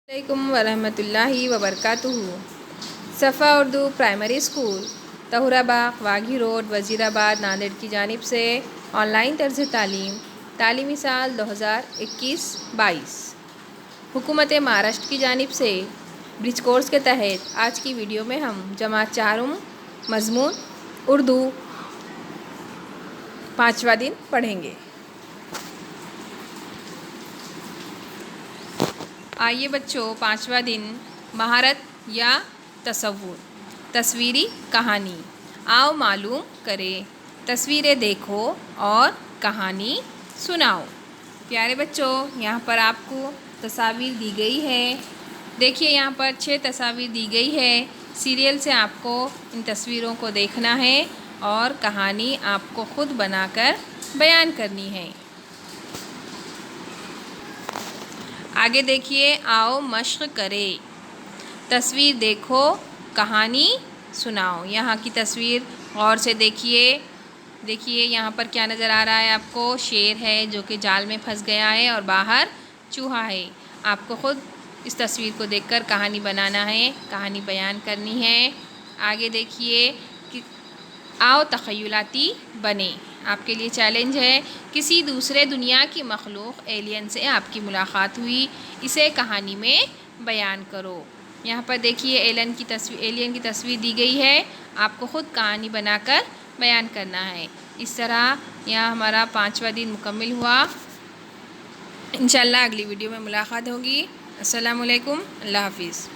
علیکم ورحمۃ اللہ وبرکاتہ۔ صفا اردو پرائمری اسکول طہورہ باغ واگھی روڈ وزیر آباد ناندیڑ کی جانب سے آن لائن طرز تعلیم تعلیمی سال 2021-22 حکومت مہاراشٹر کی جانب سے برج کورس کے تحت آج کی ویڈیو میں ہم جماعت چہارم مضمون اردو 5واں دن پڑھیں گے۔ آئیے بچوں، 5واں دن مہارت یا تصور، تصویری کہانی۔ آؤ معلوم کریں، تصویریں دیکھو اور کہانی سناؤ۔ پیارے بچوں، یہاں پر آپ کو تصاویر دی گئی ہے۔ دیکھیے یہاں پر 6 تصاویر دی گئی ہے۔ سیریل سے آپ کو ان تصویروں کو دیکھنا ہے اور کہانی آپ کو خود بنا کر بیان کرنی ہے۔ آگے دیکھیے، آؤ مشق کریں، تصویر دیکھو کہانی سناؤ۔ یہاں کی تصویر غور سے دیکھیے یہاں پر کیا نظر آ رہا ہے آپ کو؟ شیر ہے جو کہ جال میں پھنس گیا ہے اور باہر چوہا ہے۔ آپ کو خود اس تصویر کو دیکھ کر کہانی بنانا ہے، کہانی بیان کرنی ہے۔ آگے دیکھیے کہ آؤ تخیلاتی بنیں۔ آپ کے لیے چیلنج ہے، کسی دوسرے دنیا کی مخلوق ایلین سے آپ کی ملاقات ہوئی، اسے کہانی میں بیان کرو۔ یہاں پر دیکھیے ایلین کی تصویر دی گئی ہے، آپ کو خود کہانی بنا کر بیان کرنا ہے۔ اس طرح یہاں ہمارا 5واں دن مکمل ہوا۔ انشاءاللہ اگلی ویڈیو میں ملاقات ہوگی۔ السلام علیکم، اللہ حافظ۔